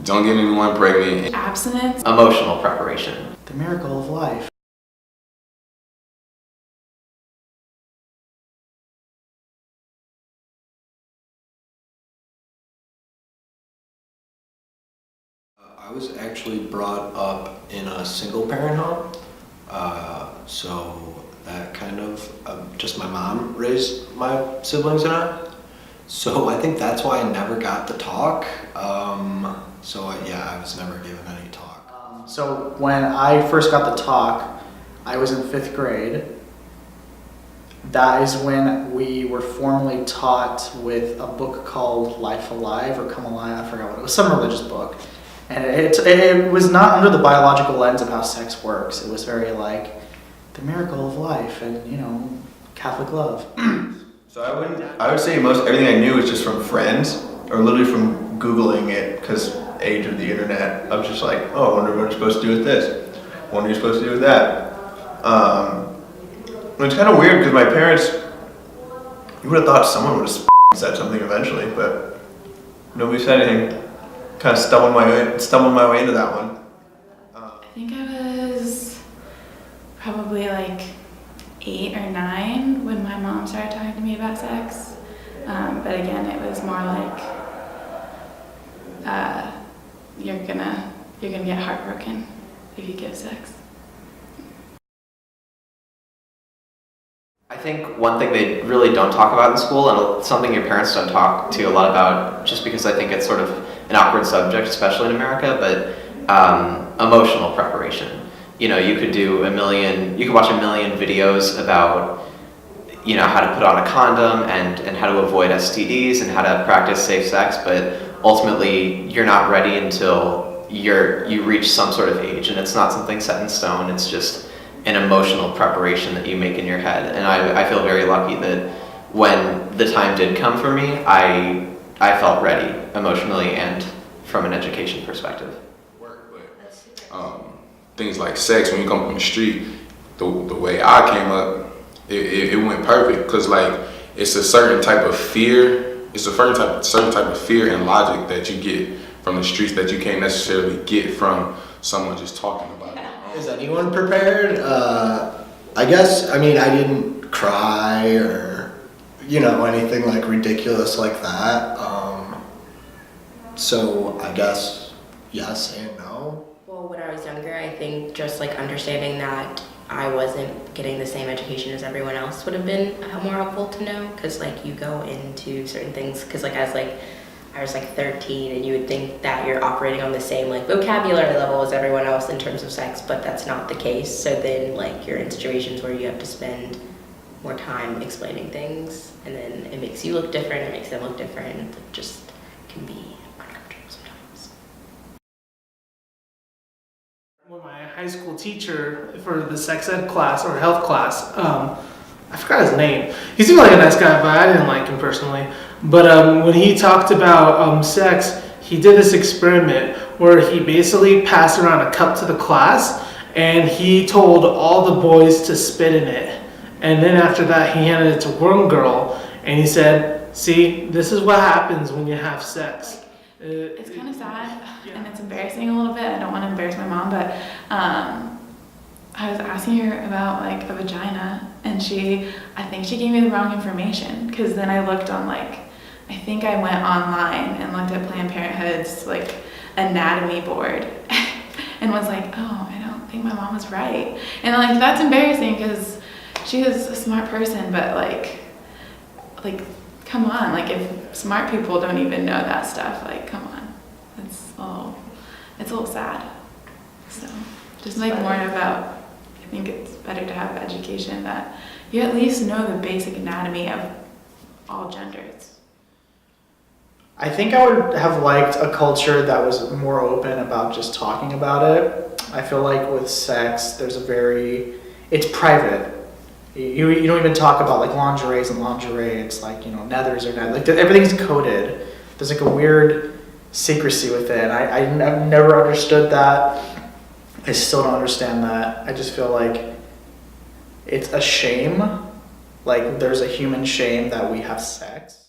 Don't get anyone pregnant. Abstinence. Emotional preparation. The miracle of life. I was actually brought up in a single parent home, so that kind of, just my mom raised my siblings and I. So I think that's why I never got the talk. Yeah, I was never given any talk. So when I first got the talk, I was in 5th grade. That is when we were formally taught with a book called Life Alive or Come Alive, I forgot what it was, some religious book. And it was not under the biological lens of how sex works. It was very like the miracle of life and, you know, Catholic love. So I would say most everything I knew was just from friends or literally from Googling it because age of the internet. I was just like, oh, I wonder what you're supposed to do with this. I wonder what you're supposed to do with that. It's kind of weird because my parents, you would have thought someone would have said something eventually, but nobody said anything. Kind of stumbled my way into that one. I think I was probably like 8 or 9 when my mom started talking to me about sex. But again, it was more like you're gonna get heartbroken if you give sex. I think one thing they really don't talk about in school, and something your parents don't talk to a lot about, just because I think it's sort of an awkward subject, especially in America, but emotional preparation. You know, you could watch a million videos about, you know, how to put on a condom and how to avoid STDs and how to practice safe sex, but ultimately you're not ready until you reach some sort of age, and it's not something set in stone. It's just an emotional preparation that you make in your head. And I feel very lucky that when the time did come for me, I felt ready emotionally and from an education perspective. Things like sex, when you come from the street, the way I came up, it went perfect because like it's a certain type of fear. It's a certain type of fear and logic that you get from the streets that you can't necessarily get from someone just talking about it. Is anyone prepared? I guess, I mean, I didn't cry or, you know, anything like ridiculous like that. So I guess yes and no. Well, when I was younger, I think just like understanding that I wasn't getting the same education as everyone else would have been more helpful to know, because like you go into certain things, because like I was like 13 and you would think that you're operating on the same like vocabulary level as everyone else in terms of sex, but that's not the case. So then like you're in situations where you have to spend more time explaining things, and then it makes you look different, it makes them look different, it just can be uncomfortable sometimes. When my high school teacher for the sex ed class or health class, I forgot his name. He seemed like a nice guy, but I didn't like him personally. But when he talked about sex, he did this experiment where he basically passed around a cup to the class and he told all the boys to spit in it. And then after that, he handed it to one girl and he said, see, this is what happens when you have sex. It's kind of sad, and it's embarrassing a little bit. I don't want to embarrass my mom, but I was asking her about like a vagina, and I think she gave me the wrong information, because then I looked on I think I went online and looked at Planned Parenthood's like anatomy board and was like, oh, I don't think my mom was right. And like that's embarrassing because she was a smart person, but like come on, like if smart people don't even know that stuff, like come on. It's a little sad. So just like more about, I think it's better to have education that you at least know the basic anatomy of all genders. I think I would have liked a culture that was more open about just talking about it. I feel like with sex, it's private. You don't even talk about like lingeries and lingerie. It's like, you know, nethers or net. Like everything's coded. There's like a weird secrecy with it. I've never understood that. I still don't understand that. I just feel like it's a shame. Like there's a human shame that we have sex.